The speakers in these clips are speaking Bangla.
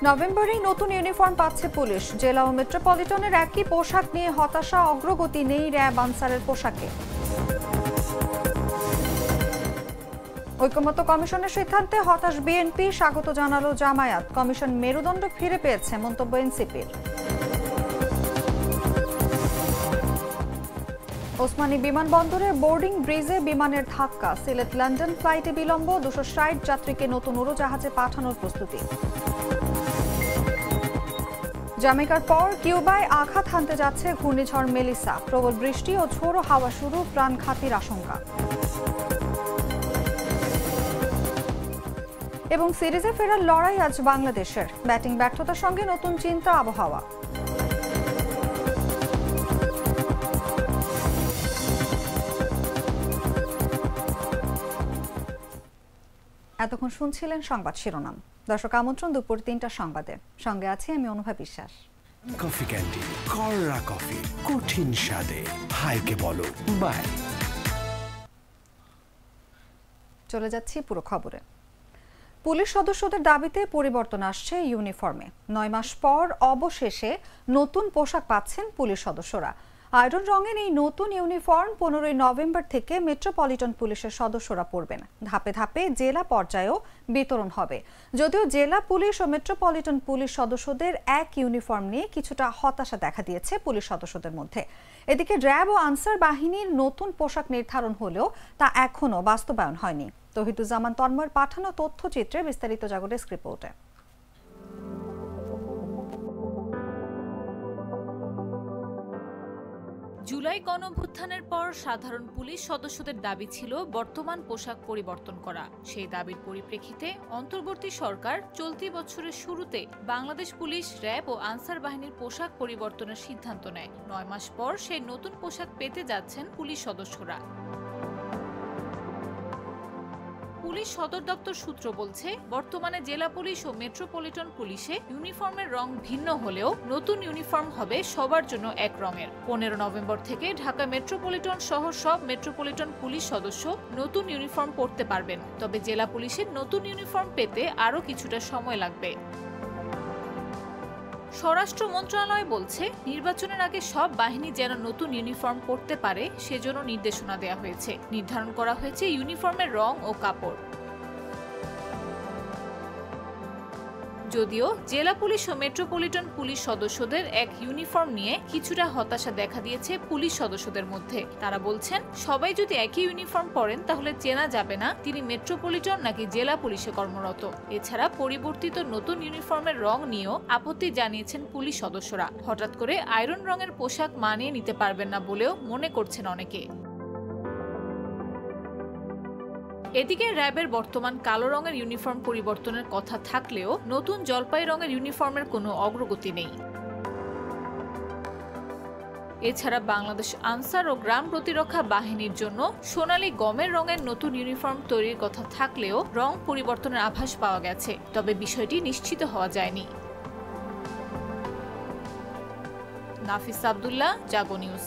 নভেম্বরেই নতুন ইউনিফর্ম পাচ্ছে পুলিশ। জেলা ও মেট্রোপলিটনের একই পোশাক নিয়ে হতাশা, অগ্রগতি নেই র্যাব আনসারের পোশাকে। ঐকমত্য কমিশনের সিদ্ধান্তে হতাশ বিএনপি, স্বাগত জানালো জামায়াত। কমিশন মেরুদণ্ড ফিরে পেয়েছে, মন্তব্য এনসিপির। ওসমানী বিমানবন্দরে বোর্ডিং ব্রিজে বিমানের ধাক্কা, সিলেট লন্ডন ফ্লাইটে বিলম্ব, 260 যাত্রীকে নতুন উড়োজাহাজে পাঠানোর প্রস্তুতি। জ্যামাইকার পর কিউবায় আঘাত হানতে যাচ্ছে ঘূর্ণিঝড় মেলিসা, প্রবল বৃষ্টি ও ঝোড়ো হাওয়া শুরু, প্রাণঘাতীর আশঙ্কা। এবং সিরিজে ফেরার লড়াই আজ বাংলাদেশের, ব্যাটিং ব্যর্থতার সঙ্গে নতুন চিন্তা আবহাওয়া। এতক্ষণ শুনছিলেন সংবাদ শিরোনাম। দর্শক, আমন্ত্রণ দুপুর ৩টার সংবাদে। সঙ্গে আছি আমি অনুভা বিশ্বাস। কফি ক্যান্ডি, কররা কফি, কঠিন স্বাদে, হাইকে বলো বাই। চলে যাচ্ছি পুরো খবরে। পুলিশ সদস্যদের দাবিতে পরিবর্তন আসছে ইউনিফর্মে। 9 মাস পর অবশেষে নতুন পোশাক পাচ্ছেন পুলিশ সদস্যরা। আয়রন রঙের এই নতুন ইউনিফর্ম 15 নভেম্বর থেকে মেট্রোপলিটন পুলিশের সদস্যরা পরবেন। ধাপে ধাপে জেলা পর্যায়েও বিতরণ হবে। যদিও জেলা পুলিশ ও মেট্রোপলিটন পুলিশ সদস্যদের এক ইউনিফর্ম নিয়ে কিছুটা হতাশা দেখা দিয়েছে পুলিশ সদস্যদের মধ্যে। এদিকে র্যাব ও আনসার বাহিনীর নতুন পোশাক নির্ধারণ হলেও তা এখনও বাস্তবায়ন হয়নি। তৌহিদুজ্জামান তন্ময়ের পাঠানো তথ্যচিত্রে বিস্তারিত জাগো ডেস্ক রিপোর্টে। জুলাই গণঅভ্যুত্থানের পর সাধারণ পুলিশ সদস্যদের দাবি ছিল বর্তমান পোশাক পরিবর্তন করা। সেই দাবির পরিপ্রেক্ষিতে অন্তর্বর্তী সরকার চলতি বছরের শুরুতে বাংলাদেশ পুলিশ, র্যাব ও আনসার বাহিনীর পোশাক পরিবর্তনের সিদ্ধান্ত নেয়। 9 মাস পর সেই নতুন পোশাক পেতে যাচ্ছেন পুলিশ সদস্যরা। পুলিশ সদর দপ্তর সূত্র বলছে, বর্তমানে জেলা পুলিশ ও মেট্রোপলিটন পুলিশে ইউনিফর্মের রং ভিন্ন হলেও নতুন ইউনিফর্ম হবে সবার জন্য এক রঙের। 15 নভেম্বর থেকে ঢাকা মেট্রোপলিটন সহ সব মেট্রোপলিটন পুলিশ সদস্য নতুন ইউনিফর্ম পরতে পারবেন। তবে জেলা পুলিশের নতুন ইউনিফর্ম পেতে আরও কিছুটা সময় লাগবে। স্বরাষ্ট্র মন্ত্রণালয় বলছে, নির্বাচনের আগে সব বাহিনী যেন নতুন ইউনিফর্ম পরতে পারে সেজন্য নির্দেশনা দেওয়া হয়েছে। নির্ধারণ করা হয়েছে ইউনিফর্মের রং ও কাপড়। যদিও জেলা পুলিশ ও মেট্রোপলিটন পুলিশ সদস্যদের এক ইউনিফর্ম নিয়ে কিছুটা হতাশা দেখা দিয়েছে পুলিশ সদস্যদের মধ্যে। তারা বলছেন, সবাই যদি একই ইউনিফর্ম পরেন তাহলে চেনা যাবে না তিনি মেট্রোপলিটন নাকি জেলা পুলিশে কর্মরত। এছাড়া পরিবর্তিত নতুন ইউনিফর্মের রং নিয়েও আপত্তি জানিয়েছেন পুলিশ সদস্যরা। হঠাৎ করে আয়রন রঙের পোশাক মানিয়ে নিতে পারবেন না বলেও মনে করছেন অনেকে। এদিকে র্যাবের বর্তমান কালো রঙের ইউনিফর্ম পরিবর্তনের কথা থাকলেও নতুন জলপাই রঙের ইউনিফর্মের কোনো অগ্রগতি নেই। এছাড়া বাংলাদেশ আনসার ও গ্রাম প্রতিরক্ষা বাহিনীর জন্য সোনালী গমের রঙের নতুন ইউনিফর্ম তৈরির কথা থাকলেও রং পরিবর্তনের আভাস পাওয়া গেছে, তবে বিষয়টি নিশ্চিত হওয়া যায়নি। নাফিস আব্দুল্লাহ, জাগো নিউজ।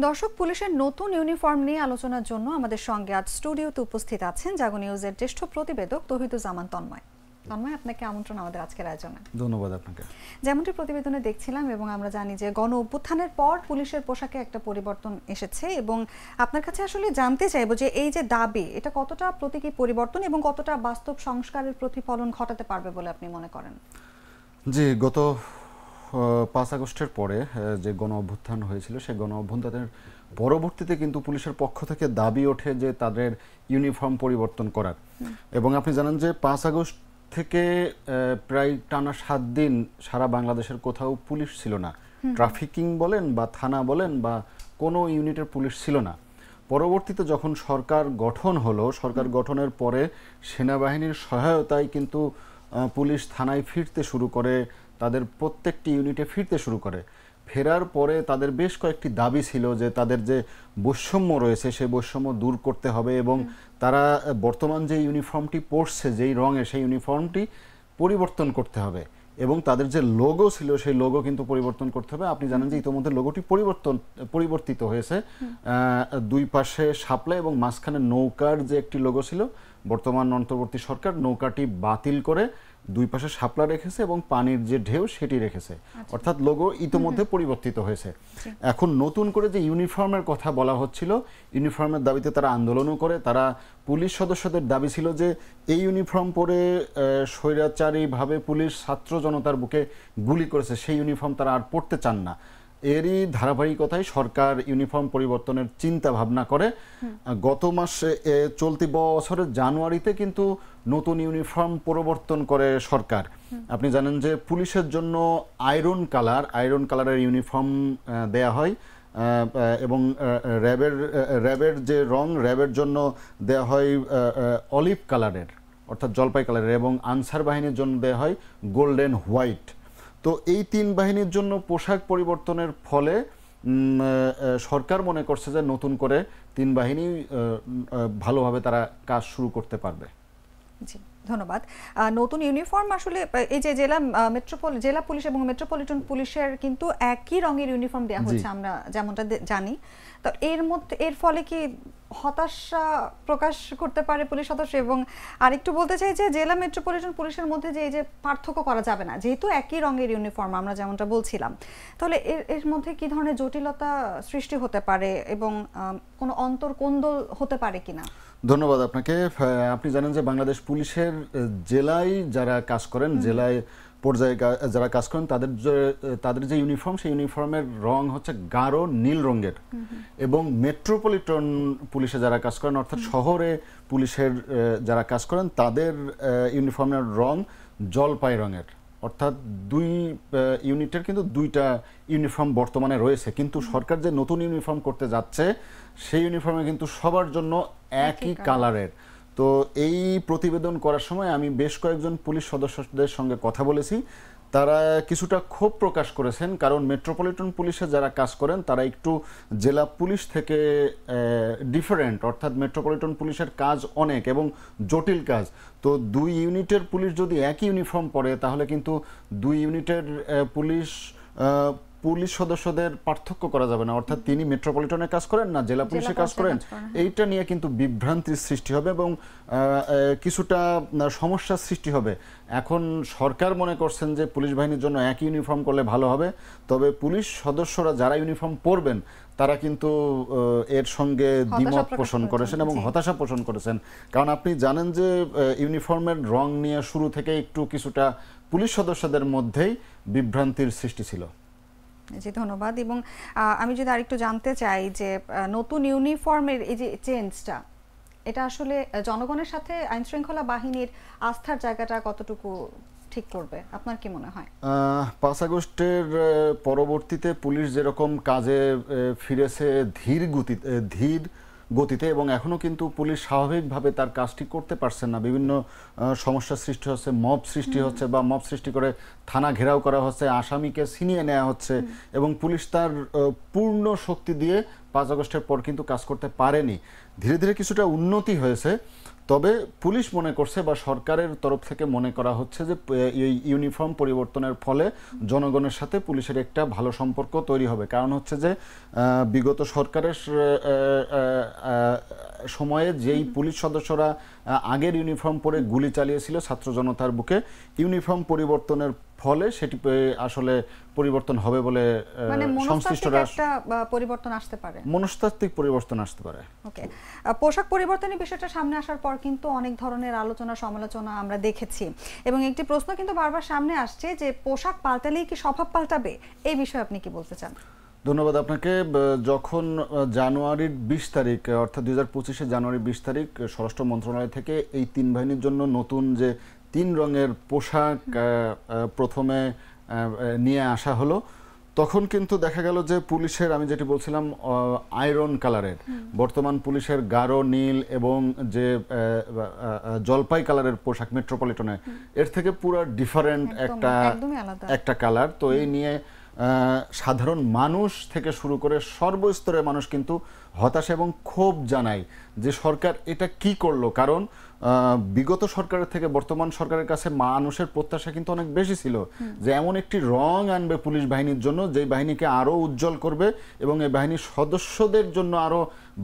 দর্শক, পুলিশের নতুন ইউনিফর্ম নিয়ে আলোচনার জন্য আমাদের সঙ্গে আজ স্টুডিওতে উপস্থিত আছেন জাগো নিউজের জ্যেষ্ঠ প্রতিবেদক তৌহিদুজ্জামান তন্ময়। তন্ময়, আপনাকে আমন্ত্রণ আমাদের আজকের আয়োজনে। ধন্যবাদ আপনাকে। যেমনটি প্রতিবেদনে দেখছিলাম এবং আমরা জানি যে গণ অভ্যুত্থানের পর পুলিশের পোশাকে একটা পরিবর্তন এসেছে এবং আপনার কাছে আসলে জানতে চাইবো যে এই যে দাবি, এটা কতটা প্রতীকী পরিবর্তন এবং কতটা বাস্তব সংস্কারের প্রতিফলন ঘটাতে পারবে বলে আপনি মনে করেন? জি, গত 5 আগস্টের পরে যে গণ অভ্যুত্থান হয়েছিল, সেই গণ অভ্যুত্থানের পরবর্তীতে কিন্তু পুলিশের পক্ষ থেকে দাবি ওঠে যে তাদের ইউনিফর্ম পরিবর্তন করার। এবং আপনি জানেন যে 5 আগস্ট থেকে প্রায় টানা 7 দিন সারা বাংলাদেশের কোথাও পুলিশ ছিল না। ট্রাফিকিং বলেন বা থানা বলেন বা কোনো ইউনিটের পুলিশ ছিল না। পরবর্তীতে যখন সরকার গঠন হলো, সরকার গঠনের পরে সেনাবাহিনীর সহায়তায় কিন্তু পুলিশ থানায় ফিরতে শুরু করে, তাদের প্রত্যেকটি ইউনিটে ফিরতে শুরু করে। ফেরার পরে তাদের বেশ কয়েকটি দাবি ছিল যে তাদের যে বৈষম্য রয়েছে সেই বৈষম্য দূর করতে হবে এবং তারা বর্তমান যে ইউনিফর্মটি পরছে যেই রঙে, সেই ইউনিফর্মটি পরিবর্তন করতে হবে এবং তাদের যে লোগো ছিল সেই লোগো কিন্তু পরিবর্তন করতে হবে। আপনি জানেন যে ইতোমধ্যে লোগোটি পরিবর্তিত হয়েছে। দুই পাশে শাপলা এবং মাঝখানে নৌকার যে একটি লোগো ছিল, বর্তমান অন্তর্বর্তী সরকার নৌকাটি বাতিল করে দুই পাশে শাপলা রেখেছে এবং পানির যে ঢেউ সেটি রেখেছে, অর্থাৎ লোগো ইতোমধ্যে পরিবর্তিত হয়েছে। এখন নতুন করে যে ইউনিফর্মের কথা বলা হচ্ছিল, ইউনিফর্মের দাবিতে তারা আন্দোলনও করে। তারা পুলিশ সদস্যদের দাবি ছিল যে এই ইউনিফর্ম পরে স্বৈরাচারীভাবে পুলিশ ছাত্র জনতার বুকে গুলি করেছে, সেই ইউনিফর্ম তারা আর পড়তে চান না। এরই ধারাবাহিকতায় সরকার ইউনিফর্ম পরিবর্তনের চিন্তা ভাবনা করে। গত মাসে চলতি বছরের জানুয়ারিতে কিন্তু নতুন ইউনিফর্ম পরিবর্তন করে সরকার। আপনি জানেন যে পুলিশের জন্য আয়রন কালারের ইউনিফর্ম দেয়া হয় এবং র্যাবের যে রং, র্যাবের জন্য দেয়া হয় অলিভ কালারের অর্থাৎ জলপাই কালারের, এবং আনসার বাহিনীর জন্য দেয়া হয় গোল্ডেন হোয়াইট। তো এই তিন বাহিনীর জন্য পোশাক পরিবর্তনের ফলে সরকার মনে করছে যে নতুন করে তিন বাহিনী ভালোভাবে তারা কাজ শুরু করতে পারবে। জি, ধন্যবাদ। নতুন ইউনিফর্ম আসলে এই যে জেলা পুলিশ এবং মেট্রোপলিটন পুলিশের কিন্তু একই রঙের ইউনিফর্ম দেওয়া হচ্ছে, আমরা যেমনটা জানি। তো এর ফলে কি হতাশা প্রকাশ করতে পারে পুলিশ সদস্য? এবং আরেকটু বলতে চাই যে জেলা মেট্রোপলিটন পুলিশের মধ্যে যে এই যে পার্থক্য করা যাবে না, যেহেতু একই রঙের ইউনিফর্ম আমরা যেমনটা বলছিলাম, তাহলে এর মধ্যে কি ধরনের জটিলতা সৃষ্টি হতে পারে এবং কোনো অন্তর্কোন্দল হতে পারে কিনা? ধন্যবাদ আপনাকে। আপনি জানেন যে বাংলাদেশ পুলিশের জেলায় যারা কাজ করেন, জেলায় পর্যায়ে যারা কাজ করেন, তাদের যে ইউনিফর্ম, সেই ইউনিফর্মের রং হচ্ছে গাঢ় নীল রঙের। এবং মেট্রোপলিটন পুলিশে যারা কাজ করেন, অর্থাৎ শহরে পুলিশের যারা কাজ করেন, তাদের ইউনিফর্মের রং জলপাই রঙের। অর্থাৎ দুই ইউনিটের কিন্তু দুইটা ইউনিফর্ম বর্তমানে রয়েছে, কিন্তু সরকার যে নতুন ইউনিফর্ম করতে যাচ্ছে সেই ইউনিফর্মে কিন্তু সবার জন্য একই কালারের। তো এই প্রতিবেদন করার সময় আমি বেশ কয়েকজন পুলিশ সদস্যদের সঙ্গে কথা বলেছি। তারা কিছুটা ক্ষোভ প্রকাশ করেছেন, কারণ মেট্রোপলিটন পুলিশে যারা কাজ করেন তারা একটু জেলা পুলিশ থেকে ডিফারেন্ট, অর্থাৎ মেট্রোপলিটন পুলিশের কাজ অনেক এবং জটিল কাজ। তো দুই ইউনিটের পুলিশ যদি একই ইউনিফর্ম পরে, তাহলে কিন্তু দুই ইউনিটের পুলিশ সদস্যদের পার্থক্য করা যাবে না, অর্থাৎ তিনি মেট্রোপলিটনে কাজ করেন না জেলা পুলিশে কাজ করেন, এইটা নিয়ে কিন্তু বিভ্রান্তির সৃষ্টি হবে এবং কিছুটা সমস্যার সৃষ্টি হবে। এখন সরকার মনে করছেন যে পুলিশ বাহিনীর জন্য একই ইউনিফর্ম করলে ভালো হবে, তবে পুলিশ সদস্যরা যারা ইউনিফর্ম পরবেন তারা কিন্তু এর সঙ্গে দ্বিমত পোষণ করেছেন এবং হতাশা পোষণ করেছেন। কারণ আপনি জানেন যে ইউনিফর্মের রং নিয়ে শুরু থেকে একটু কিছুটা পুলিশ সদস্যদের মধ্যেই বিভ্রান্তির সৃষ্টি ছিল। জি, ধন্যবাদ। এবং আমি যদি আরেকটু জানতে চাই যে নতুন ইউনিফর্মের এই যে চেঞ্জটা, এটা আসলে জনগণের সাথে আইন শৃঙ্খলা বাহিনীর আস্থার জায়গাটা কতটুকু ঠিক করবে, আপনার কি মনে হয়? 5 আগস্টের পরবর্তীতে পুলিশ যেরকম কাজে ফিরেছে ধীর গতিতে এবং এখনো কিন্তু পুলিশ স্বাভাবিকভাবে তার কাজটি করতে পারছেন না। বিভিন্ন সমস্যার সৃষ্টি হচ্ছে, মব সৃষ্টি হচ্ছে বা মব সৃষ্টি করে থানা ঘেরাও করা হচ্ছে, আসামিকে ছিনিয়ে নেওয়া হচ্ছে এবং পুলিশ তার পূর্ণ শক্তি দিয়ে 5 আগস্টের পর কিন্তু কাজ করতে পারেনি। ধীরে ধীরে কিছুটা উন্নতি হয়েছে, তবে পুলিশ মনে করছে বা সরকারের তরফ থেকে মনে করা হচ্ছে যে এই ইউনিফর্ম পরিবর্তনের ফলে জনগণের সাথে পুলিশের একটা ভালো সম্পর্ক তৈরি হবে। কারণ হচ্ছে যে বিগত সরকারের সময়ে যেই পুলিশ সদস্যরা আগের ইউনিফর্ম পরে গুলি চালিয়েছিল ছাত্র জনতার বুকে, ইউনিফর্ম পরিবর্তনের ফলে সেটি আসলে পরিবর্তন হবে বলে সংশ্লিষ্টরা পরিবর্তন আসতে পারে, মনস্তাত্ত্বিক পরিবর্তন আসতে পারে। ওকে, পোশাক পরিবর্তনের বিষয়টা সামনে আসার পর কিন্তু অনেক ধরনের আলোচনা সমালোচনা আমরা দেখেছি এবং একটি প্রশ্ন কিন্তু বারবার সামনে আসছে যে পোশাক পাল্টালেই কি স্বভাব পাল্টাবে, এই বিষয়ে আপনি কি বলতে চান? ধন্যবাদ আপনাকে। যখন জানুয়ারির 20 তারিখ অর্থাৎ 2025 জানুয়ারির 20 তারিখ স্বরাষ্ট্র মন্ত্রণালয় থেকে এই তিন বাহিনীর জন্য নতুন যে 3 রঙের পোশাক প্রথমে নিয়ে আসা হলো, তখন কিন্তু দেখা গেল যে পুলিশের, আমি যেটি বলছিলাম আয়রন কালারের, বর্তমান পুলিশের গাঢ় নীল এবং যে জলপাই কালারের পোশাক মেট্রোপলিটনে, এর থেকে পুরো ডিফারেন্ট একটা কালার। তো এই নিয়ে সাধারণ মানুষ থেকে শুরু করে সর্বস্তরের মানুষ কিন্তু হতাশা এবং ক্ষোভ জানায় যে সরকার এটা কি করলো। কারণ বিগত সরকারের থেকে বর্তমান সরকারের কাছে মানুষের প্রত্যাশা কিন্তু অনেক বেশি ছিল যে এমন একটি রং আনবে পুলিশ বাহিনীর জন্য যে বাহিনীকে আরো উজ্জ্বল করবে এবং এই বাহিনীর সদস্যদের জন্য আরো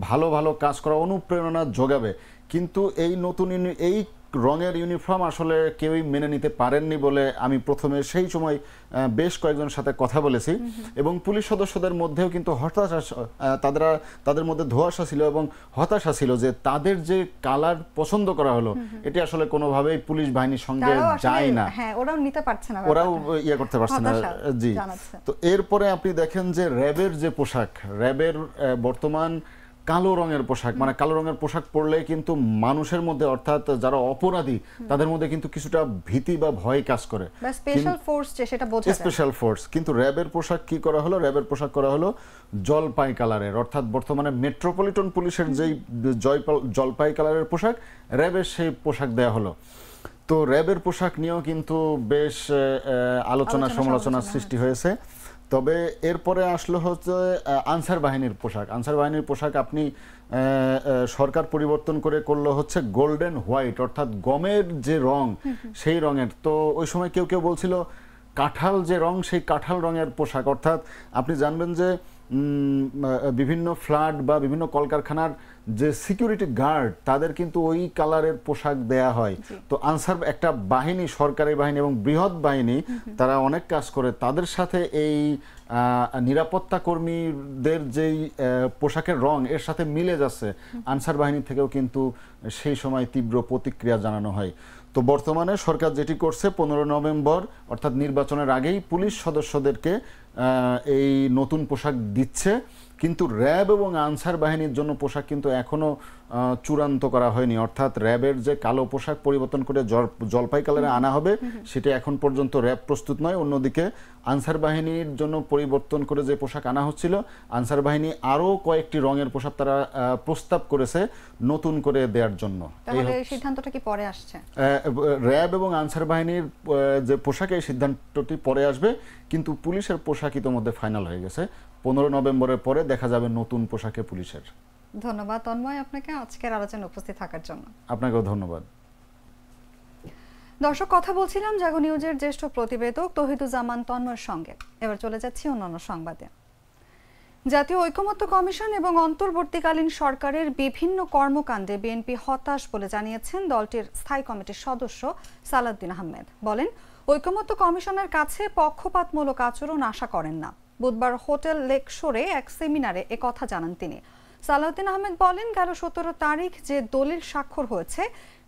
ভালো ভালো কাজ করা অনুপ্রেরণা যোগাবে। কিন্তু এই নতুন এই রঙের ইউনিফর্ম আসলে কেউই মেনে নিতে পারেননি বলে আমি প্রথমে সেই সময় বেশ কয়েকজনের সাথে কথা বলেছি, এবং পুলিশ সদস্যদের মধ্যেও কিন্তু তাদের মধ্যে ধোঁয়াশা ছিল এবং হতাশা ছিল যে তাদের যে কালার পছন্দ করা হলো এটি আসলে কোনোভাবেই পুলিশ বাহিনীর সঙ্গে যায় না, ওরাও নিতে পারছে না, ওরাও ইয়ে করতে পারছে না। জি, তো এরপরে আপনি দেখেন যে র্যাবের যে পোশাক, র্যাবের বর্তমান কালো রঙের পোশাক, মানে কালো রঙের পোশাক পরলে কিন্তু মানুষের মধ্যে, অর্থাৎ যারা অপরাধী তাদের মধ্যে কিন্তু কিছুটা ভীতি বা ভয় কাজ করে, স্পেশাল ফোর্স যে সেটা বোঝা যায়, স্পেশাল ফোর্স। কিন্তু র্যাবের পোশাক কি করা হলো, র্যাবের পোশাক করা হলো জলপাই কালারের, অর্থাৎ বর্তমানে মেট্রোপলিটন পুলিশের যেই জলপাই কালারের পোশাক, র্যাবের সেই পোশাক দেয়া হলো। তো র্যাবের পোশাক নিয়েও কিন্তু বেশ আলোচনা সমালোচনার সৃষ্টি হয়েছে। তবে এরপরে আসলো হচ্ছে আনসার বাহিনীর পোশাক। আনসার বাহিনীর পোশাক আপনি সরকার পরিবর্তন করে করলো হচ্ছে গোল্ডেন হোয়াইট, অর্থাৎ গমের যে রং সেই রঙের। তো ওই সময় কেউ কেউ বলছিল কাঁঠাল যে রং, সেই কাঁঠাল রঙের পোশাক। অর্থাৎ আপনি জানবেন যে বিভিন্ন ফ্ল্যাট বা বিভিন্ন কলকারখানার যে সিকিউরিটি গার্ড তাদের কিন্তু ওই কালারের পোশাক দেয়া হয়। তো আনসার একটা বাহিনী, সরকারি বাহিনী এবং বৃহৎ বাহিনী, তারা অনেক কাজ করে, তাদের সাথে এই নিরাপত্তা কর্মীদের যেই পোশাকের রং এর সাথে মিলে যাচ্ছে, আনসার বাহিনী থেকেও কিন্তু সেই সময় তীব্র প্রতিক্রিয়া জানানো হয়। তো বর্তমানে সরকার যেটি করছে, 15 নভেম্বর অর্থাৎ নির্বাচনের আগেই পুলিশ সদস্যদেরকে এই নতুন পোশাক দিচ্ছে, কিন্তু র্যাব এবং আনসার বাহিনীর জন্য পোশাক কিন্তু এখনো চূড়ান্ত করা হয়নি। অর্থাৎ র্যাবের যে কালো পোশাক পরিবর্তন করে জলপাই কালারে আনা হবে, সেটা এখন পর্যন্ত র্যাব প্রস্তুত নয়। অন্যদিকে আনসার বাহিনীর জন্য পরিবর্তন করে যে পোশাক আনা হচ্ছিল, আনসার বাহিনী আরো কয়েকটি রঙের পোশাক তারা প্রস্তাব করেছে নতুন করে দেওয়ার জন্য। তাহলে এই সিদ্ধান্তটা কি পরে আসছে? র্যাব এবং আনসার বাহিনীর যে পোশাক, এই সিদ্ধান্তটি পরে আসবে, কিন্তু পুলিশের পোশাক ইতোমধ্যে ফাইনাল হয়ে গেছে। 15 নভেম্বরের পরে দেখা যাবে নতুন পোশাকে পুলিশের। ধন্যবাদ তন্ময় আপনাকে আজকের আলোচনায় উপস্থিত থাকার জন্য। আপনাকেও ধন্যবাদ। দর্শক, কথা বলছিলাম জাগো নিউজের জ্যেষ্ঠ প্রতিবেদক তৌহিদুজ্জামান তন্ময়ের সঙ্গে। এবার চলে যাচ্ছি অন্যান্য সংবাদে। জাতীয় ঐকমত্য কমিশন এবং অন্তর্বর্তীকালীন সরকারের বিভিন্ন কর্মকাণ্ডে বিএনপি হতাশ বলে জানিয়েছেন দলটির স্থায়ী কমিটির সদস্য সালাউদ্দিন আহমেদ। বলেন, ঐকমত্য কমিশনের কাছে পক্ষপাতমূলক আচরণ আশা করেন না। বুধবার হোটেল লেকশোরে এক সেমিনারে একথা জানান তিনি। সালাউদ্দিন আহমেদ বলেন, গেল 17 তারিখ যে দলিল স্বাক্ষর হয়েছে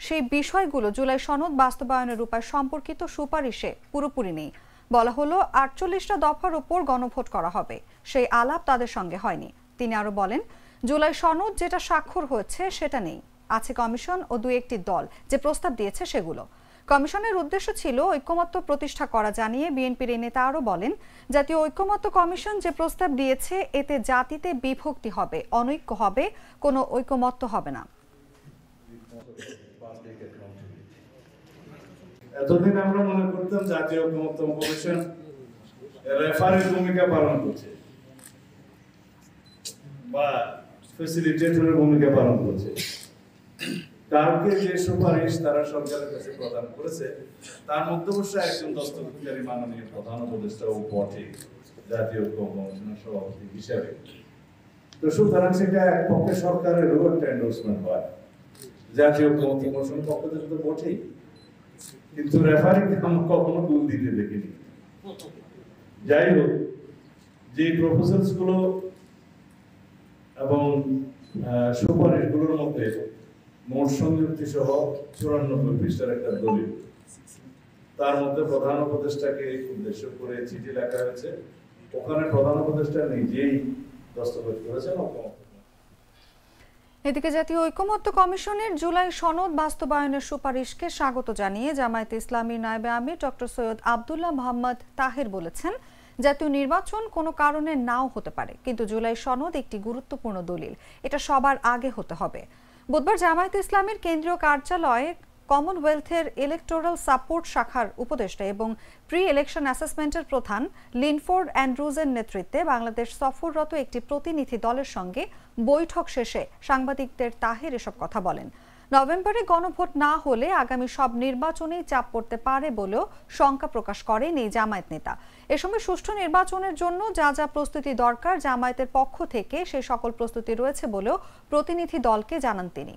সেই বিষয়গুলো জুলাই সনদ বাস্তবায়নের উপায় সম্পর্কিত সুপারিশে পুরোপুরি নেই। বলা হলো 48টা দফার উপর গণভোট করা হবে, সেই আলাপ তাদের সঙ্গে হয়নি। তিনি আরো বলেন, জুলাই সনদ যেটা স্বাক্ষর হয়েছে সেটা নেই, আছে কমিশন ও 2-1টি দল যে প্রস্তাব দিয়েছে সেগুলো। কমিশনের উদ্দেশ্য ছিল ঐকমত্য প্রতিষ্ঠা করা জানিয়ে বিএনপির এই নেতা আরো বলেন, জাতীয় ঐকমত্য কমিশন যে প্রস্তাব দিয়েছে এতে জাতিতে বিভক্তি হবে, অনৈক্য হবে, কোনো ঐকমত্য হবে না। এতদিন আমরা মনে করতাম জাতীয় ঐকমত্য কমিশন রেফারির ভূমিকা পালন করছে বা ফ্যাসিলিটেটরের ভূমিকা পালন করছে। কালকে যে সুপারিশ তারা সরকারের কাছে প্রদান করেছে তার মধ্যে অবশ্যই একজন দস্তখতকারী মাননীয় প্রধান উপদেষ্টাও বটে জাতীয় ঐকমত্য কমিশনের সভাপতি হিসেবে। তো সুতরাং সেটা এক পক্ষে সরকারেরও একটা এন্ডোর্সমেন্ট হয়, জাতীয় ঐকমত্য কমিশনের পক্ষ থেকে তো বটেই, কিন্তু রেফারিকে আমরা কখনো ভুল দিতে দেখিনি। যাই হোক, যে প্রপোজালস গুলো এবং সুপারিশগুলোর মধ্যে মোট সংযুক্তি সহ 94 পৃষ্ঠার একটা দলিল, তার মধ্যে প্রধান উপদেষ্টাকে উদ্দেশ্য করে চিঠি লেখা হয়েছে। ওখানে প্রধান উপদেষ্টা নিজেই দস্তখত করেছেন। এদিকে জাতীয় ঐকমত্য কমিশনের জুলাই সনদ বাস্তবায়নের সুপারিশকে স্বাগত জানিয়ে জামায়াতে ইসলামীর নায়েবে আমির ডক্টর সৈয়দ আব্দুল্লাহ মোহাম্মদ তাহের বলেছেন, জাতীয় নির্বাচন কোনো কারণে নাও হতে পারে, কিন্তু জুলাই সনদ একটি গুরুত্বপূর্ণ দলিল, এটা সবার আগে হতে হবে। বুধবার জামায়াতে ইসলামীর কেন্দ্রীয় কার্যালয়ে কমনওয়েলথের ইলেকটোরাল সাপোর্ট শাখার উপদেষ্টা এবং প্রি ইলেকশন অ্যাসেসমেন্টের প্রধান লিনফোর্ড অ্যান্ড্রুজের নেতৃত্বে বাংলাদেশ সফররত একটি প্রতিনিধি দলের সঙ্গে বৈঠক শেষে সাংবাদিকদের তাহের এসব কথা বলেন। নভেম্বরে গণভোট না হলে আগামী সব নির্বাচনেই চাপ পড়তে পারে বলেও শঙ্কা প্রকাশ করেন এই জামায়াত নেতা। এ সময় সুষ্ঠু নির্বাচনের জন্য যা যা প্রস্তুতি দরকার জামায়াতের পক্ষ থেকে সেই সকল প্রস্তুতি রয়েছে বলেও প্রতিনিধি দলকে জানান তিনি।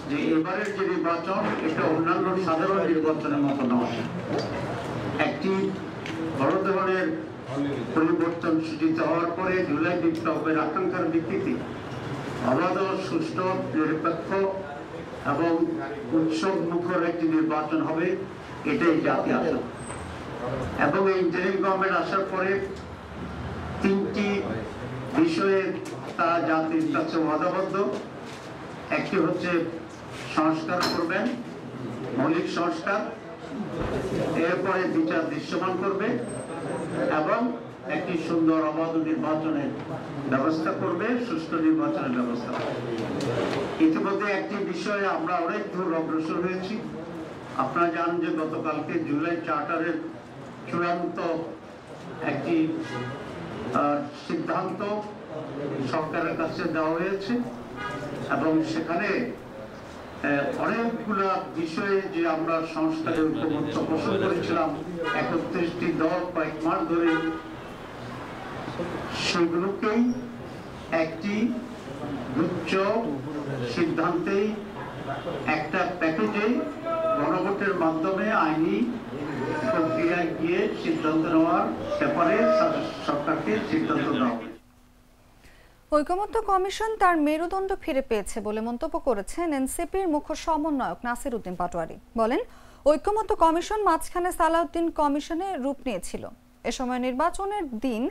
যে এবারের যে নির্বাচন এটা অন্যান্য সাধারণ নির্বাচনের মতো নয়, একটি বড় ধরনের পরিবর্তন সূচিত হওয়ার পরে জুলাই বিপ্লবের আকাঙ্ক্ষার ভিত্তিতে অবাধ, সুষ্ঠু, নিরপেক্ষ এবং উৎসব মুখর একটি নির্বাচন হবে, এটাই জাতি আশা। এবং এই ইন্টারিম গভর্নমেন্ট আসার পরে 3টি বিষয়ে তারা জাতির কাছে ওয়াদাবদ্ধ। একটি হচ্ছে সংস্কার করবেন, মৌলিক সংস্কার, এরপরে বিচার দৃশ্যমান করবে এবং একটি সুন্দর অবাধ নির্বাচনের ব্যবস্থা করবে, সুষ্ঠু নির্বাচনের ব্যবস্থা করবে। ইতিমধ্যে একটি বিষয়ে আমরা অনেক দূর অগ্রসর হয়েছি। আপনারা জানেন যে গতকালকে জুলাই চার্টারের চূড়ান্ত একটি সিদ্ধান্ত সরকারের কাছে দেওয়া হয়েছে এবং সেখানে অনেকগুলা বিষয়ে যে আমরা সংস্কারের ঐক্যমত্য পোষণ করেছিলাম 31টি দল কয়েক মাস ধরে, সেগুলোকেই একটি গুচ্ছ সিদ্ধান্তেই একটা প্যাকেজে গণভোটের মাধ্যমে আইনি প্রক্রিয়ায় গিয়ে সিদ্ধান্ত নেওয়ার ব্যাপারে সরকারকে সিদ্ধান্ত দেওয়া। ঐকমত্য কমিশন তার মেরুদণ্ড ফিরে পেয়েছে বলে মন্তব্য করেছেন এনসিপির মুখ্য সমন্বয়ক নাসির উদ্দিন পাটোয়ারি। বলেন, ঐকমত্য কমিশন মাঝখানে সালাউদ্দিন কমিশনে রূপ নিয়েছিল। এ সময় নির্বাচনের দিন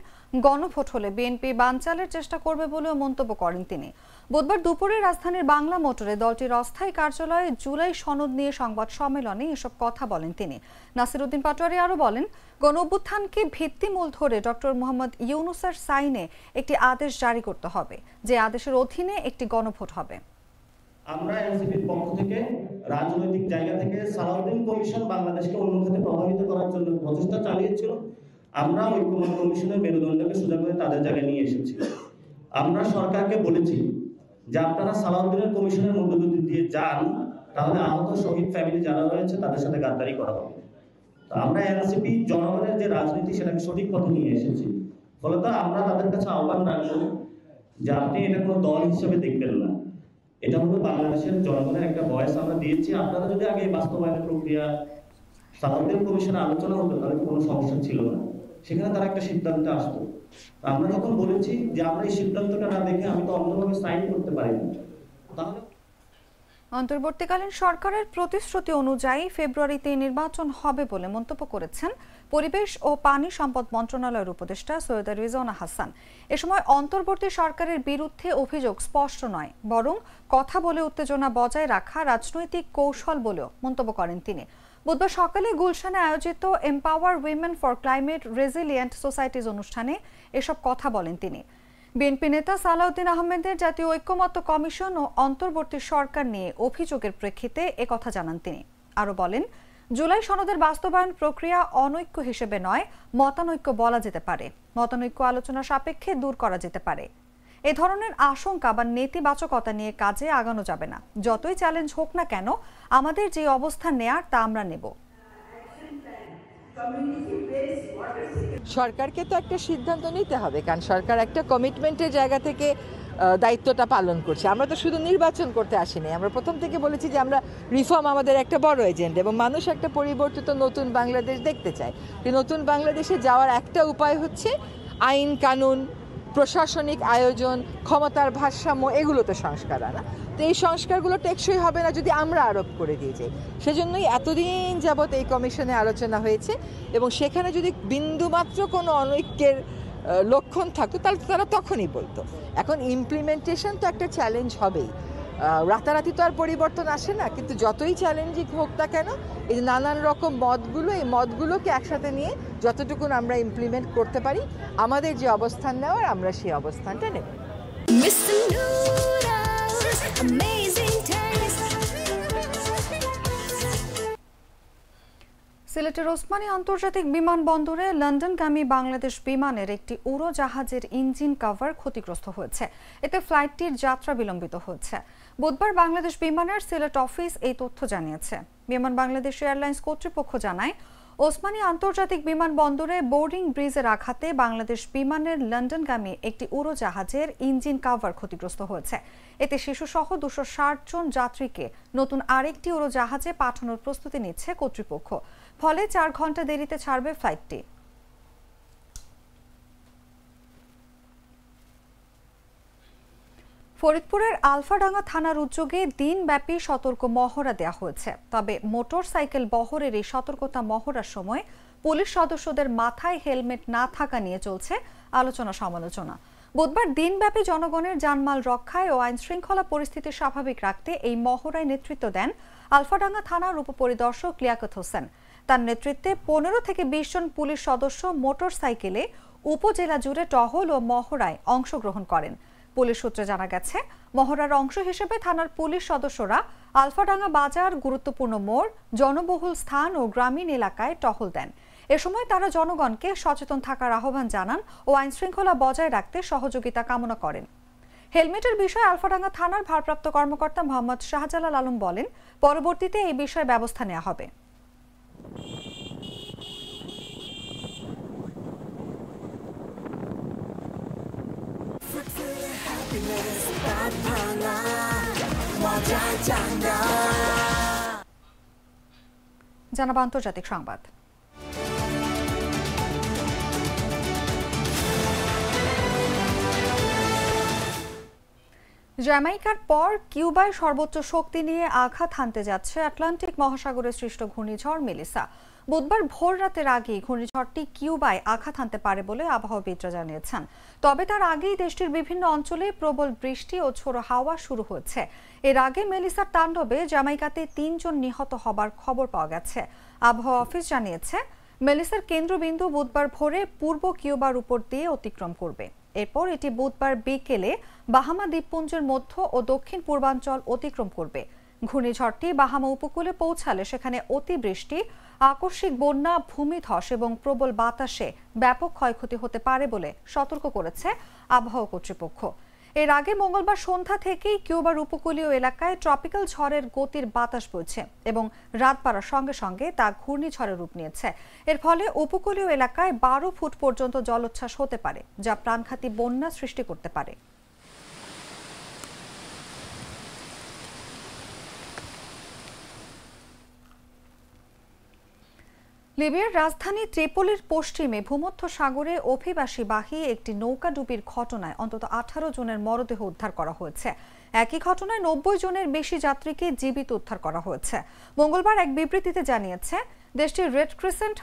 গণভোট হলে বিএনপি বানচালের চেষ্টা করবে বলেও মন্তব্য করেন তিনি। বুধবার দুপুরে রাজধানীর বাংলা মোটরে দলটির অস্থায়ী কার্যালয়ে জুলাই সনদ নিয়ে সংবাদ সম্মেলনে এসব কথা বলেন তিনি। নাসির উদ্দিন পাটোয়ারি আরও বলেন, গণঅভ্যুত্থানকে ভিত্তিমূল ধরে ডক্টর মোহাম্মদ ইউনূসের সাইনে একটি আদেশ জারি করতে হবে, যে আদেশের অধীনে একটি গণভোট হবে। আমরা এনসিপির পক্ষ থেকে রাজনৈতিক জায়গা থেকে সালাউদ্দিন কমিশন বাংলাদেশকে অন্য খাতে প্রভাবিত করার জন্য প্রচেষ্টা চালিয়েছিল। আমরা ঐকমত্য কমিশনের মেরুদণ্ডকে সোজা করে তাদের জায়গায় নিয়ে এসেছি। আমরা সরকারকে বলেছি যে আপনারা সালাউদ্দিনের কমিশনের মধ্য দিয়ে যান, তাহলে আহত শহীদ ফ্যামিলি যারা রয়েছে তাদের সাথে গাদ্দারি করা হবে। তো আমরা এনসিপি জনগণের যে রাজনীতি সেটাকে সঠিক পথে নিয়ে এসেছি। ফলত আমরা তাদের কাছে আহ্বান রাখবো যে আপনি এটা কোনো দল হিসেবে দেখবেন না, এটা হলো বাংলাদেশের জনগণের একটা ভয়েস আমরা দিয়েছি। আপনারা যদি আগে বাস্তবায়নের প্রক্রিয়া সালাউদ্দিন কমিশনে আলোচনা হতো তাহলে কোনো সমস্যা ছিল না, সেখানে তারা একটা সিদ্ধান্তে আসতো। আমরা যখন বলেছি যে আমরা এই সিদ্ধান্তটা না দেখে আমি তো অন্যভাবে সাইন করতে পারি না, তাহলে অন্তর্বর্তীকালীন সরকারের প্রতিশ্রুতি অনুযায়ী ফেব্রুয়ারিতে নির্বাচন হবে বলে মন্তব্য করেছেন পরিবেশ ও পানি সম্পদ মন্ত্রণালয়ের উপদেষ্টা সৈয়দা রিজওয়ানা হাসান। এ সময় অন্তর্বর্তী সরকারের বিরুদ্ধে অভিযোগ স্পষ্ট নয়, বরং কথা বলে উত্তেজনা বজায় রাখা রাজনৈতিক কৌশল বলেও মন্তব্য করেন তিনি। বুধবার সকালে গুলশানে আয়োজিত empower women for climate resilient societies অনুষ্ঠানে এসব কথা বলেন তিনি। বিএনপি নেতা সালাউদ্দিন আহমেদের জাতীয় ঐকমত্য কমিশন ও অন্তর্বর্তী সরকার নিয়ে অভিযোগের প্রেক্ষিতে একথা জানান তিনি। আরও বলেন, জুলাই সনদের বাস্তবায়ন প্রক্রিয়া অনৈক্য হিসেবে নয়, মতানৈক্য বলা যেতে পারে। মতানৈক্য আলোচনা সাপেক্ষে দূর করা যেতে পারে। এ ধরনের আশঙ্কা বা নেতিবাচকতা নিয়ে কাজে আগানো যাবে না। যতই চ্যালেঞ্জ হোক না কেন, আমাদের যে অবস্থান নেয়ার তা আমরা নেব। সরকারকে তো একটা সিদ্ধান্ত নিতে হবে, কারণ সরকার একটা কমিটমেন্টের জায়গা থেকে দায়িত্বটা পালন করছে। আমরা তো শুধু নির্বাচন করতে আসিনি, আমরা প্রথম থেকে বলেছি যে আমরা রিফর্ম আমাদের একটা বড় এজেন্ডা এবং মানুষ একটা পরিবর্তিত নতুন বাংলাদেশ দেখতে চায়। এই নতুন বাংলাদেশে যাওয়ার একটা উপায় হচ্ছে আইন কানুন, প্রশাসনিক আয়োজন, ক্ষমতার ভারসাম্য, এগুলোতে সংস্কার আনা। তো এই সংস্কারগুলো টেকসই হবে না যদি আমরা আরোপ করে দিয়ে যাই। সেজন্যই এতদিন যাবৎ এই কমিশনে আলোচনা হয়েছে এবং সেখানে যদি বিন্দুমাত্র কোনো অনৈক্যের লক্ষণ থাকতো তাহলে তারা তখনই বলতো। এখন ইমপ্লিমেন্টেশন তো একটা চ্যালেঞ্জ হবেই, রাতারাতি তো আর পরিবর্তন আসে না, কিন্তু যতই চ্যালেঞ্জিং হোক না কেন এই যে নানান রকম মতগুলো, এই মতগুলোকে একসাথে নিয়ে যতটুকু আমরা ইমপ্লিমেন্ট করতে পারি, আমাদের যে অবস্থান নেওয়ার আমরা সেই অবস্থানটা নেব। সিলেটের ওসমানী আন্তর্জাতিক বিমানবন্দরে লন্ডনগামী বাংলাদেশ বিমানের একটি উড়োজাহাজের ইঞ্জিন কভার ক্ষতিগ্রস্ত হয়েছে। এতে ফ্লাইটটির যাত্রা বিলম্বিত হচ্ছে। বুধবার বাংলাদেশ বিমানের সিলেট অফিস এই তথ্য জানিয়েছে। বিমান বাংলাদেশ এয়ারলাইন্স কর্তৃপক্ষ জানায়, ওসমানী আন্তর্জাতিক বিমানবন্দরে বোর্ডিং ব্রিজের আঘাতে বাংলাদেশ বিমানের লন্ডনগামী একটি উড়োজাহাজের ইঞ্জিন কাভার ক্ষতিগ্রস্ত হয়েছে। এতে শিশুসহ 260 জন যাত্রীকে নতুন আরেকটি উড়োজাহাজে পাঠানোর প্রস্তুতি নিচ্ছে কর্তৃপক্ষ। ফলে 4 ঘন্টা দেরিতে ছাড়বে ফ্লাইটটি। ফরিদপুরের আলফাডাঙ্গা থানার উদ্যোগে দিনব্যাপী সতর্ক মহড়া দেওয়া হয়েছে। তবে মোটর সাইকেল বহরের এই সতর্কতা মহড়ার সময় পুলিশ সদস্যদের মাথায় হেলমেট না থাকা নিয়ে চলছে আলোচনা সমালোচনা। বুধবার দিনব্যাপী জনগণের জানমাল রক্ষায় ও আইন শৃঙ্খলা পরিস্থিতি স্বাভাবিক রাখতে এই মহড়ায় নেতৃত্ব দেন আলফাডাঙ্গা থানার উপপরিদর্শক লিয়াকত হোসেন। তার নেতৃত্বে 15 থেকে 20 জন পুলিশ সদস্য মোটর সাইকেলে উপজেলা জুড়ে টহল ও মহড়ায় অংশগ্রহণ করেন। পুলিশ সূত্রে জানা গেছে, মহড়ার অংশ হিসেবে থানার পুলিশ সদস্যরা আলফাডাঙ্গা বাজার, গুরুত্বপূর্ণ মোড়, জনবহুল স্থান ও গ্রামীণ এলাকায় টহল দেন। এ সময় তারা জনগণকে সচেতন থাকার আহ্বান জানান ও আইন শৃঙ্খলা বজায় রাখতে সহযোগিতা কামনা করেন। হেলমেটের বিষয়ে আলফাডাঙ্গা থানার ভারপ্রাপ্ত কর্মকর্তা মোহাম্মদ শাহজালাল আলম বলেন, পরবর্তীতে এই বিষয়ে ব্যবস্থা নেওয়া হবে। জানাব আন্তর্জাতিক সংবাদ। জ্যামাইকার পর কিউবায় সর্বোচ্চ শক্তি নিয়ে আঘাত হানতে যাচ্ছে আটলান্টিক মহাসাগরে সৃষ্ট ঘূর্ণিঝড় মেলিসা। বুধবার ভোর রাতের আগেই ঘূর্ণিঝড়টি কিউবায় আঘাত হানতে পারে বলে আবহাওয়াবিদরা জানিয়েছেন। তবে তার আগেই দেশটির বিভিন্ন অঞ্চলে প্রবল বৃষ্টি ও ঝোড়ো হাওয়া শুরু হয়েছে। এর আগে মেলিসার তাণ্ডবে জ্যামাইকাতে 3 জন নিহত হবার খবর পাওয়া গেছে। আবহাওয়া অফিস জানিয়েছে, মেলিসার কেন্দ্রবিন্দু বুধবার ভোরে পূর্ব কিউবার উপর দিয়ে অতিক্রম করবে। এরপর এটি বুধবার বিকেলে বাহামা দ্বীপপুঞ্জের মধ্য ও দক্ষিণ পূর্বাঞ্চল অতিক্রম করবে। ঘূর্ণিঝড়টি বাহামা উপকূলে পৌঁছালে সেখানে অতিবৃষ্টি, আকস্মিক বন্যা, ভূমিধস এবং প্রবল বাতাসে ব্যাপক ক্ষয়ক্ষতি হতে পারে বলে সতর্ক করেছে আবহাওয়া কর্তৃপক্ষ। এর আগে মঙ্গলবার সন্ধ্যা থেকেই কিউবার উপকূলীয় এলাকায় ট্রপিক্যাল ঝড়ের গতির বাতাস বইছে এবং রাত বাড়ার সঙ্গে সঙ্গে তা ঘূর্ণিঝড়ের রূপ নিয়েছে। এর ফলে উপকূলীয় এলাকায় 12 ফুট পর্যন্ত জলোচ্ছ্বাস হতে পারে, যা প্রাণঘাতী বন্যা সৃষ্টি করতে পারে। লিবিয়ার রাজধানী ত্রিপোলির পশ্চিমে ভূমধ্য সাগরে অভিবাসীবাহী একটি নৌকাডুবির ঘটনায় অন্তত 18 জনের মরদেহ উদ্ধার করা হয়েছে। একই ঘটনায় 90 জনের বেশি যাত্রীকে জীবিত উদ্ধার করা হয়েছে। মঙ্গলবার এক বিবৃতিতে জানিয়েছে, দেশটির রেড ক্রিসেন্ট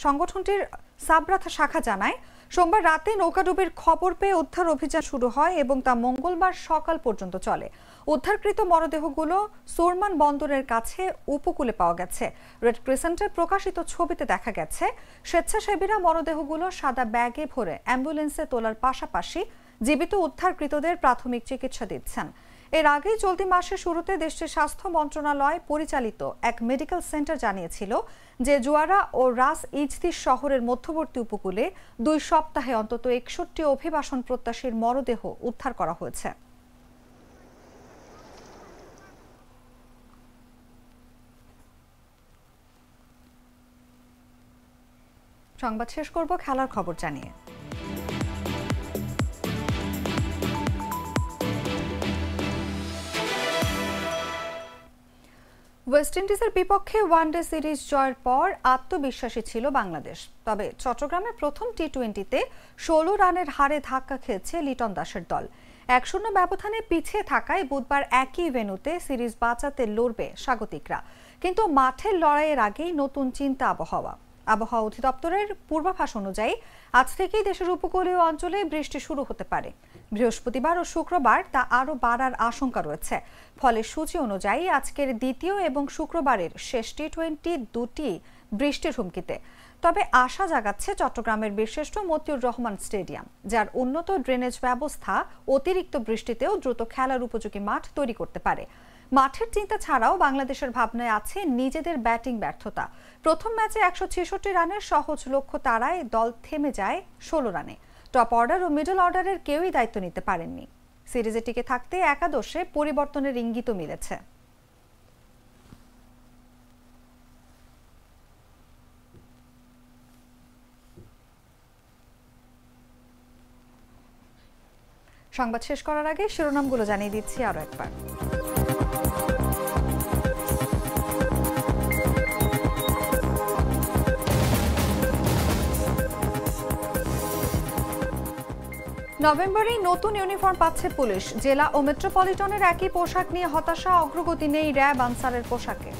সংগঠনটির সাবরাথা শাখা জানায়, সোমবার রাতে নৌকাডুবির খবর পেয়ে উদ্ধার অভিযান শুরু হয় এবং তা মঙ্গলবার সকাল পর্যন্ত চলে। উদ্ধারকৃত মরদেহগুলো সুরমান বন্দরের কাছে উপকূলে পাওয়া গেছে। রেড ক্রিসেন্টের প্রকাশিত ছবিতে দেখা গেছে, স্বেচ্ছাসেবীরা মরদেহগুলো সাদা ব্যাগে ভরে অ্যাম্বুলেন্সে তোলার পাশাপাশি জীবিত উদ্ধারকৃতদের প্রাথমিক চিকিৎসা দিচ্ছেন। এর আগে চলতি মাসের শুরুতে দেশটির স্বাস্থ্য মন্ত্রণালয় পরিচালিত এক মেডিকেল সেন্টার জানিয়েছিল যে জুয়ারা ও রাস ইজদিস শহরের মধ্যবর্তী উপকূলে 2 সপ্তাহে অন্তত 61 অভিবাসন প্রত্যাশীর মরদেহ উদ্ধার করা হয়েছে। সংবাদ শেষ করব খেলার খবর জানিয়ে। ওয়েস্ট ইন্ডিজের বিপক্ষে ওয়ানডে সিরিজ জয়ের পর আত্মবিশ্বাসী ছিল বাংলাদেশ। তবে চট্টগ্রামের প্রথম টি-20তে 16 রানের হারে ধাক্কা খেয়েছে লিটন দাসের দল। 1-0 ব্যবধানে পিছিয়ে থাকায় বুধবার একই ভেন্যুতে সিরিজ বাঁচাতে লড়বে স্বাগতিকরা। কিন্তু মাঠের লড়াইয়ের আগেই নতুন চিন্তা আবহাওয়া অধিদপ্তরের পূর্বাভাস অনুযায়ী আজ থেকেই দেশের উপকূলীয় অঞ্চলে বৃষ্টি শুরু হতে পারে। বৃহস্পতিবার ও শুক্রবার তা আরও বাড়ার আশঙ্কা রয়েছে। ফলে সূচি অনুযায়ী আজকের দ্বিতীয় এবং শুক্রবারের শেষ টি-20 দুটি বৃষ্টির হুমকিতে। তবে আশা জাগাচ্ছে চট্টগ্রামের বীরশ্রেষ্ঠ মতিউর রহমান স্টেডিয়াম, যার উন্নত ড্রেনেজ ব্যবস্থা অতিরিক্ত বৃষ্টিতেও দ্রুত খেলার উপযোগী মাঠ তৈরি করতে পারে। মাঠের চিন্তা ছাড়াও বাংলাদেশের ভাবনায় আছে নিজেদের ব্যাটিং ব্যর্থতা। প্রথম ম্যাচে 166 রানের সহজ লক্ষ্য তাড়ায় দল থেমে যায় 16 রানে। টপ অর্ডার ও মিডল অর্ডারের কেউই দায়িত্ব নিতে পারেননি। সিরিজে টিকে থাকতে একাদশে পরিবর্তনের ইঙ্গিতও মিলেছে। সংবাদ শেষ করার আগে শিরোনামগুলো জানিয়ে দিচ্ছি আরও একবার। নভেম্বরেই নতুন ইউনিফর্ম পাচ্ছে পুলিশ। জেলা ও মেট্রোপলিটনের একই পোশাক নিয়ে হতাশা, অগ্রগতি নেই র্যাব আনসারের পোশাকে।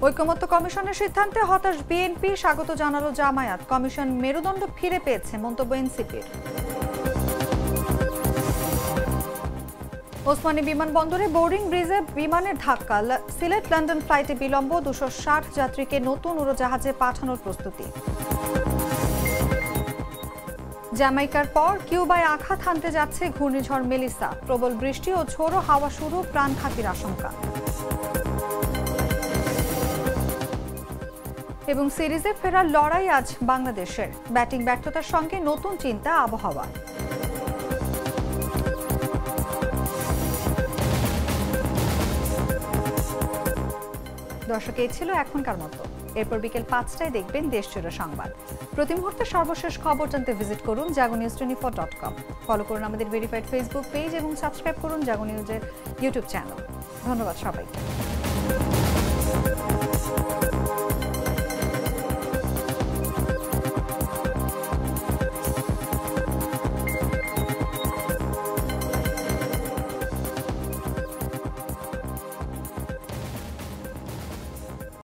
ঐকমত্য কমিশনের সিদ্ধান্তে হতাশ বিএনপি, স্বাগত জানালো জামায়াত। কমিশন মেরুদণ্ড ফিরে পেয়েছে, মন্তব্য এনসিপির। ওসমানী বিমানবন্দরে বোর্ডিং ব্রিজে বিমানের ধাক্কা, সিলেট লন্ডন ফ্লাইটে বিলম্ব, 260 যাত্রীকে নতুন উড়োজাহাজে পাঠানোর প্রস্তুতি। জ্যামাইকার পর কিউবায় আঘাত হানতে যাচ্ছে ঘূর্ণিঝড় মেলিসা, প্রবল বৃষ্টি ও ঝোড়ো হাওয়া শুরু, প্রাণঘাতীর আশঙ্কা। এবং সিরিজে ফেরার লড়াই আজ বাংলাদেশের, ব্যাটিং ব্যর্থতার সঙ্গে নতুন চিন্তা আবহাওয়া। দর্শক, এই ছিল এখনকার মতো। এরপর বিকেল 5টায় দেখবেন দেশজুড়ে সংবাদ। প্রতি মুহূর্তে সর্বশেষ খবর জানতে ভিজিট করুন jagonews24.com। ফলো করুন আমাদের ভেরিফাইড ফেসবুক পেজ এবং সাবস্ক্রাইব করুন জাগো নিউজের ইউটিউব চ্যানেল। ধন্যবাদ সবাইকে।